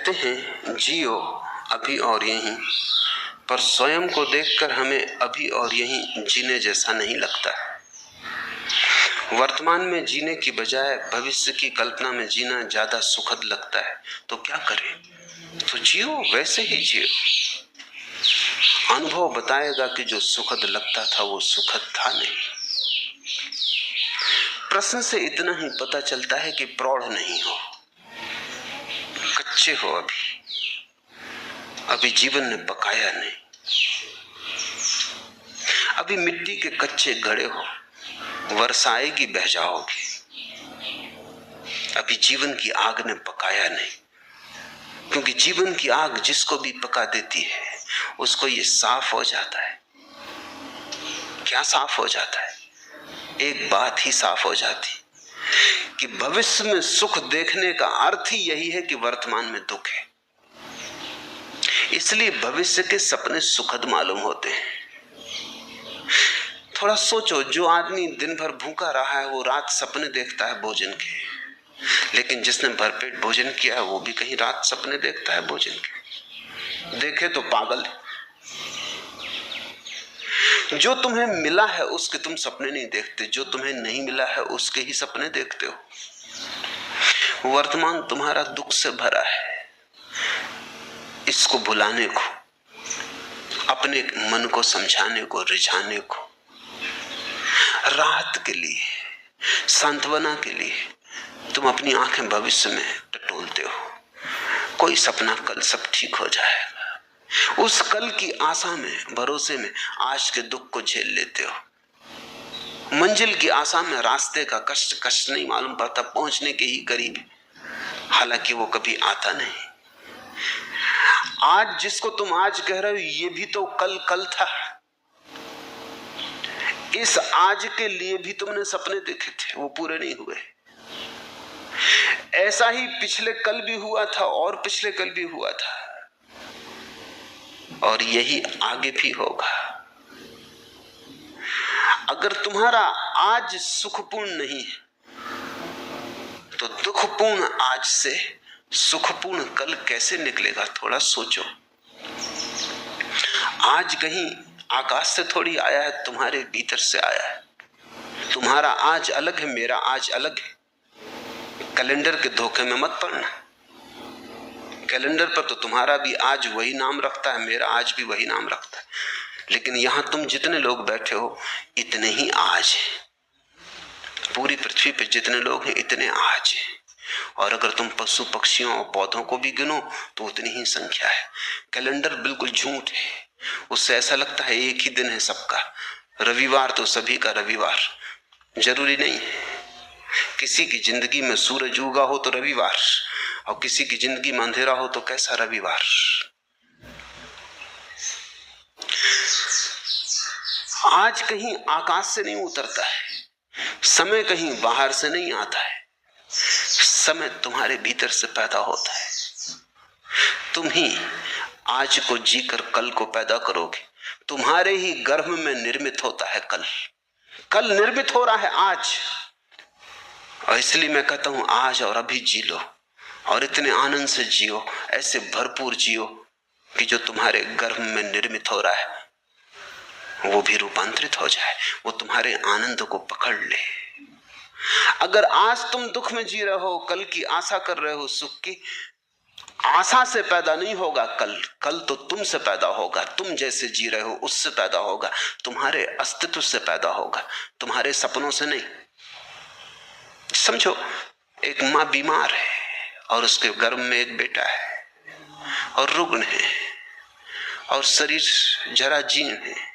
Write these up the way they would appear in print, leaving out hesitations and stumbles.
कहते हैं जियो अभी और यहीं, पर स्वयं को देखकर हमें अभी और यहीं जीने जैसा नहीं लगता है। वर्तमान में जीने की बजाय भविष्य की कल्पना में जीना ज्यादा सुखद लगता है। तो क्या करें? तो जियो, वैसे ही जियो। अनुभव बताएगा कि जो सुखद लगता था वो सुखद था नहीं। प्रश्न से इतना ही पता चलता है कि प्रौढ़ नहीं हो, कच्चे हो, अभी जीवन ने पकाया नहीं, अभी मिट्टी के कच्चे घड़े हो, वर्षा आएगी बह जाओगे, अभी जीवन की आग ने पकाया नहीं। क्योंकि जीवन की आग जिसको भी पका देती है उसको ये साफ हो जाता है। क्या साफ हो जाता है? एक बात ही साफ हो जाती कि भविष्य में सुख देखने का अर्थ ही यही है कि वर्तमान में दुख है। इसलिए भविष्य के सपने सुखद मालूम होते हैं। थोड़ा सोचो, जो आदमी दिन भर भूखा रहा है वो रात सपने देखता है भोजन के, लेकिन जिसने भरपेट भोजन किया है वो भी कहीं रात सपने देखता है भोजन के। देखे तो पागल है। जो तुम्हें मिला है उसके तुम सपने नहीं देखते, जो तुम्हें नहीं मिला है उसके ही सपने देखते हो। वर्तमान तुम्हारा दुख से भरा है। इसको भुलाने को, अपने मन को समझाने को, रिझाने को, राहत के लिए, सांत्वना के लिए तुम अपनी आंखें भविष्य में टटोलते हो। कोई सपना, कल सब ठीक हो जाएगा। उस कल की आशा में, भरोसे में आज के दुख को झेल लेते हो। मंजिल की आशा में रास्ते का कष्ट कष्ट नहीं मालूम पड़ता, पहुंचने के ही करीब, हालांकि वो कभी आता नहीं। आज जिसको तुम आज कह रहे हो ये भी तो कल कल था। इस आज के लिए भी तुमने सपने देखे थे, वो पूरे नहीं हुए। ऐसा ही पिछले कल भी हुआ था और पिछले कल भी हुआ था, और यही आगे भी होगा। अगर तुम्हारा आज सुखपूर्ण नहीं है तो दुखपूर्ण आज से सुखपूर्ण कल कैसे निकलेगा? थोड़ा सोचो। आज कहीं आकाश से थोड़ी आया है, तुम्हारे भीतर से आया है। तुम्हारा आज अलग है, मेरा आज अलग है। कैलेंडर के धोखे में मत पड़ना। कैलेंडर पर तो तुम्हारा भी आज वही नाम रखता है, मेरा आज भी वही नाम रखता है, लेकिन यहां तुम जितने लोग बैठे हो इतने ही आज है। पूरी पृथ्वी पर जितने लोग हैं इतने आज हैं। और अगर तुम पशु पक्षियों और पौधों को भी गिनो तो उतनी ही संख्या है। कैलेंडर बिल्कुल झूठ है। उससे ऐसा लगता है एक ही दिन है सबका। रविवार तो सभी का रविवार जरूरी नहीं है। किसी की जिंदगी में सूरज उगा हो तो रविवार, और किसी की जिंदगी में अंधेरा हो तो कैसा रविवार। आज कहीं आकाश से नहीं उतरता है, समय कहीं बाहर से नहीं आता है, समय तुम्हारे भीतर से पैदा होता है। तुम ही आज को जीकर कल को पैदा करोगे। तुम्हारे ही गर्भ में निर्मित होता है कल। कल निर्मित हो रहा है आज, और इसलिए मैं कहता हूं आज और अभी जी लो, और इतने आनंद से जियो, ऐसे भरपूर जियो कि जो तुम्हारे गर्भ में निर्मित हो रहा है वो भी रूपांतरित हो जाए, वो तुम्हारे आनंद को पकड़ ले। अगर आज तुम दुख में जी रहे हो, कल की आशा कर रहे हो सुख की, आशा से पैदा नहीं होगा कल। कल तो तुमसे पैदा होगा, तुम जैसे जी रहे हो उससे पैदा होगा, तुम्हारे अस्तित्व से पैदा होगा, तुम्हारे सपनों से नहीं। समझो, एक माँ बीमार है और उसके गर्भ में एक बेटा है और रुग्ण है और शरीर जराजीर्ण है।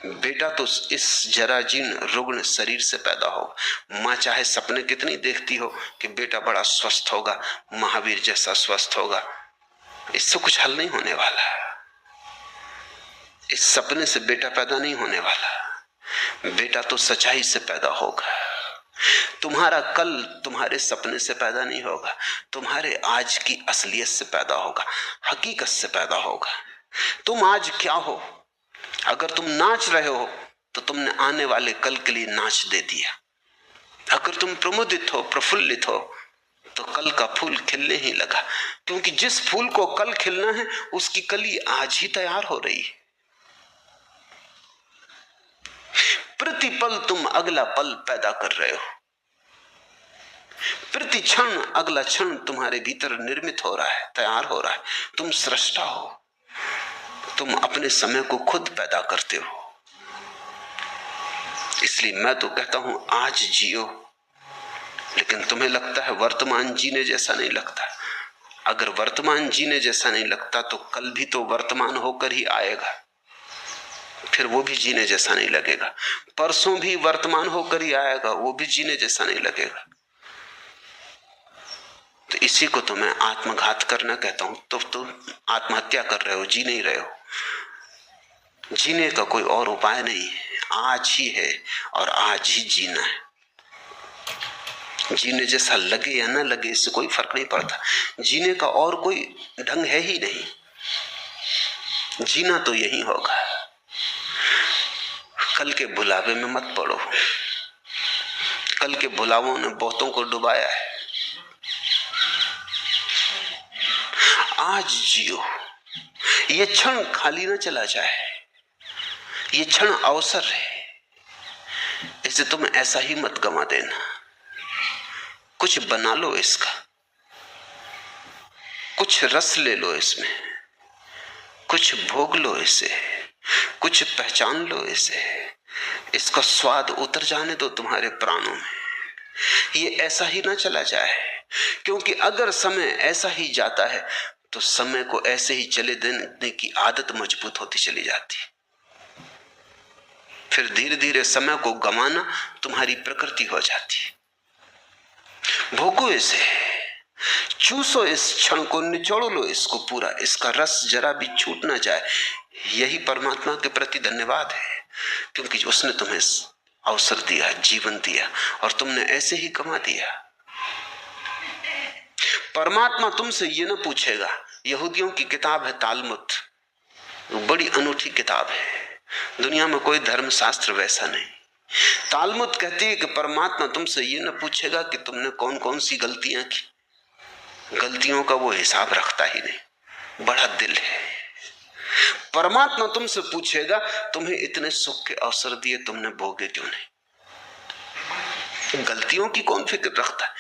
बेटा तो इस जराजीर्ण रुग्ण शरीर से पैदा हो। माँ चाहे सपने कितनी देखती हो कि बेटा बड़ा स्वस्थ होगा, महावीर जैसा स्वस्थ होगा, इससे कुछ हल नहीं होने वाला। इस सपने से बेटा पैदा नहीं होने वाला। बेटा तो सच्चाई से पैदा होगा। तुम्हारा कल तुम्हारे सपने से पैदा नहीं होगा, तुम्हारे आज की असलियत से पैदा होगा, हकीकत से पैदा होगा। तुम आज क्या हो? अगर तुम नाच रहे हो तो तुमने आने वाले कल के लिए नाच दे दिया। अगर तुम प्रमुदित हो, प्रफुल्लित हो, तो कल का फूल खिलने ही लगा, क्योंकि जिस फूल को कल खिलना है उसकी कली आज ही तैयार हो रही है। प्रतिपल तुम अगला पल पैदा कर रहे हो, प्रति क्षण अगला क्षण तुम्हारे भीतर निर्मित हो रहा है, तैयार हो रहा है। तुम सृष्टा हो, तुम अपने समय को खुद पैदा करते हो। इसलिए मैं तो कहता हूं आज जियो, लेकिन तुम्हें लगता है वर्तमान जीने जैसा नहीं लगता। अगर वर्तमान जीने जैसा नहीं लगता तो कल भी तो वर्तमान होकर ही आएगा, फिर वो भी जीने जैसा नहीं लगेगा। परसों भी वर्तमान होकर ही आएगा, वो भी जीने जैसा नहीं लगेगा। तो इसी को तो मैं आत्मघात करना कहता हूं। तो तुम आत्महत्या कर रहे हो, जी नहीं रहे हो। जीने का कोई और उपाय नहीं है, आज ही है और आज ही जीना है। जीने जैसा लगे या ना लगे इससे कोई फर्क नहीं पड़ता। जीने का और कोई ढंग है ही नहीं, जीना तो यही होगा। कल के भुलावे में मत पड़ो, कल के भुलावों ने बहुतों को डुबाया है। आज जियो, ये क्षण खाली ना चला जाए, ये क्षण अवसर है, इसे तुम ऐसा ही मत गंवा देना। कुछ बना लो इसका, कुछ रस ले लो इसमें, कुछ भोग लो इसे, कुछ पहचान लो इसे, इसका स्वाद उतर जाने दो तुम्हारे प्राणों में। ये ऐसा ही ना चला जाए, क्योंकि अगर समय ऐसा ही जाता है तो समय को ऐसे ही चले देने की आदत मजबूत होती चली जाती। फिर धीरे धीरे समय को गंवाना तुम्हारी प्रकृति हो जाती। भोगो इसे, चूसो इस क्षण को, निचोड़ लो इसको पूरा, इसका रस जरा भी छूट ना जाए। यही परमात्मा के प्रति धन्यवाद है, क्योंकि उसने तुम्हें अवसर दिया, जीवन दिया, और तुमने ऐसे ही गंवा दिया। परमात्मा तुमसे ये न पूछेगा। यहूदियों की किताब है तालमुद, बड़ी अनूठी किताब है, दुनिया में कोई धर्मशास्त्र वैसा नहीं। तालमुद कहती है कि परमात्मा तुमसे ये न पूछेगा कि तुमने कौन कौन सी गलतियां की, गलतियों का वो हिसाब रखता ही नहीं, बड़ा दिल है। परमात्मा तुमसे पूछेगा तुम्हें इतने सुख के अवसर दिए, तुमने भोगे क्यों नहीं? गलतियों की कौन फिक्र रखता है,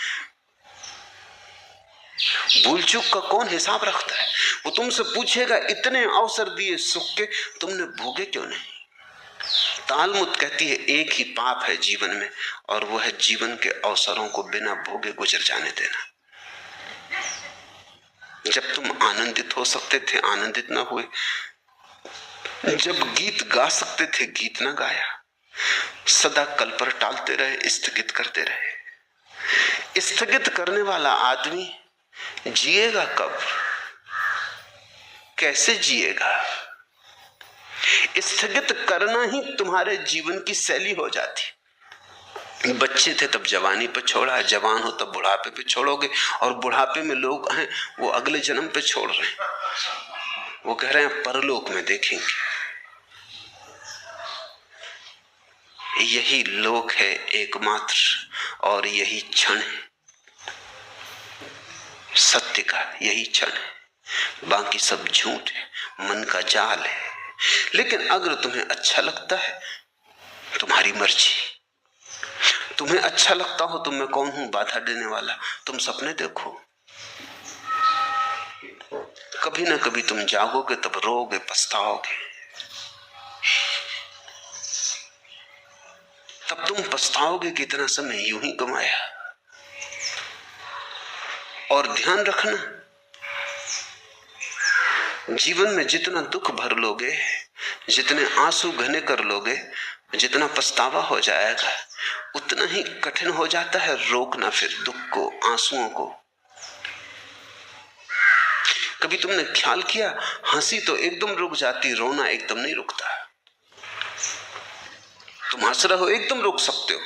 भूल चूक का कौन हिसाब रखता है? वो तुमसे पूछेगा इतने अवसर दिए सुख के, तुमने भोगे क्यों नहीं? तालमुद कहती है एक ही पाप है जीवन में, और वो है जीवन के अवसरों को बिना भोगे गुजर जाने देना। जब तुम आनंदित हो सकते थे आनंदित ना हुए, जब गीत गा सकते थे गीत ना गाया, सदा कल पर टालते रहे, स्थगित करते रहे। स्थगित करने वाला आदमी जिएगा कब, कैसे जिएगा? स्थगित करना ही तुम्हारे जीवन की शैली हो जाती। बच्चे थे तब जवानी पे छोड़ा, जवान हो तब बुढ़ापे पे छोड़ोगे, और बुढ़ापे में लोग हैं वो अगले जन्म पे छोड़ रहे हैं, वो कह रहे हैं परलोक में देखेंगे। यही लोक है एकमात्र, और यही क्षण है सत्य का, यही क्षण है, बाकी सब झूठ है, मन का जाल है। लेकिन अगर तुम्हें अच्छा लगता है, तुम्हारी मर्जी, तुम्हें अच्छा लगता हो तो मैं कौन हूं बाधा देने वाला? तुम सपने देखो, कभी ना कभी तुम जागोगे, तब रोओगे, पछताओगे, तब तुम पछताओगे कि इतना समय यूं ही गंवाया। और ध्यान रखना, जीवन में जितना दुख भर लोगे, जितने आंसू घने कर लोगे, जितना पछतावा हो जाएगा, उतना ही कठिन हो जाता है रोकना फिर दुख को, आंसुओं को। कभी तुमने ख्याल किया, हंसी तो एकदम रुक जाती, रोना एकदम नहीं रुकता। तुम हंस रहे हो एकदम रुक सकते हो,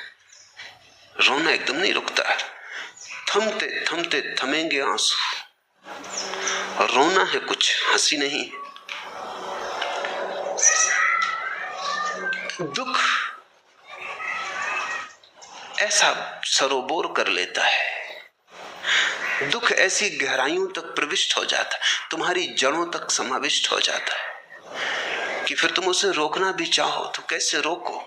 रोना एकदम नहीं रुकता। थमते थमते थमेंगे आंसू, और रोना है कुछ, हंसी नहीं। दुख ऐसा सरोबोर कर लेता है, दुख ऐसी गहराइयों तक प्रविष्ट हो जाता है, तुम्हारी जड़ों तक समाविष्ट हो जाता है कि फिर तुम उसे रोकना भी चाहो तो कैसे रोको।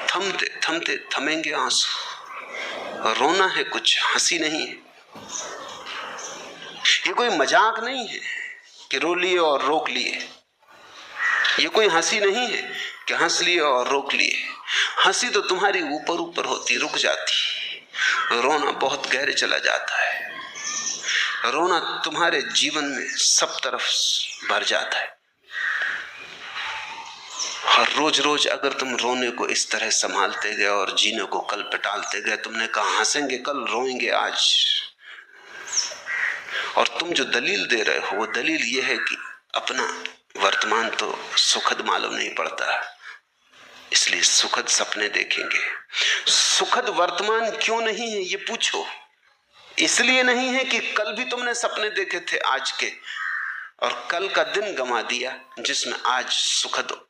थमते थमते थमेंगे आंसू। रोना है कुछ, हंसी नहीं है। ये कोई मजाक नहीं है कि रो लिए और रोक लिए। ये कोई हंसी नहीं है कि हंस लिए और रोक लिए। हंसी तो तुम्हारी ऊपर ऊपर होती, रुक जाती। रोना बहुत गहरे चला जाता है। रोना तुम्हारे जीवन में सब तरफ भर जाता है। और रोज रोज अगर तुम रोने को इस तरह संभालते गए और जीने को कल पे टालते गए, तुमने कहा हंसेंगे कल, रोएंगे आज, और तुम जो दलील दे रहे हो वो दलील ये है कि अपना वर्तमान तो सुखद मालूम नहीं पड़ता, इसलिए सुखद सपने देखेंगे। सुखद वर्तमान क्यों नहीं है ये पूछो। इसलिए नहीं है कि कल भी तुमने सपने देखे थे आज के, और कल का दिन गंवा दिया जिसमें आज सुखद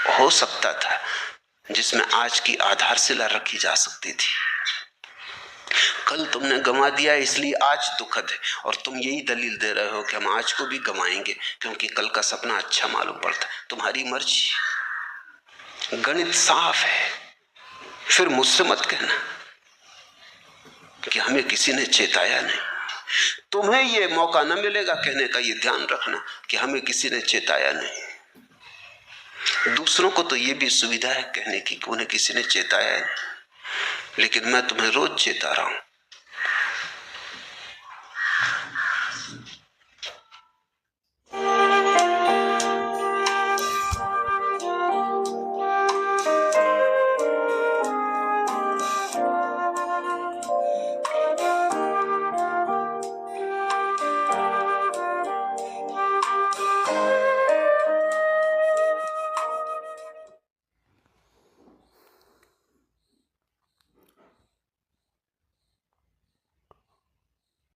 हो सकता था, जिसमें आज की आधारशिला रखी जा सकती थी। कल तुमने गंवा दिया इसलिए आज दुखद है, और तुम यही दलील दे रहे हो कि हम आज को भी गंवाएंगे क्योंकि कल का सपना अच्छा मालूम पड़ता। तुम्हारी मर्जी, गणित साफ है। फिर मुझसे मत कहना कि हमें किसी ने चेताया नहीं। तुम्हें यह मौका न मिलेगा कहने का, ये ध्यान रखना कि हमें किसी ने चेताया नहीं। दूसरों को तो ये भी सुविधा है कहने की कि उन्हें किसी ने चेताया है, लेकिन मैं तुम्हें रोज चेता रहा हूं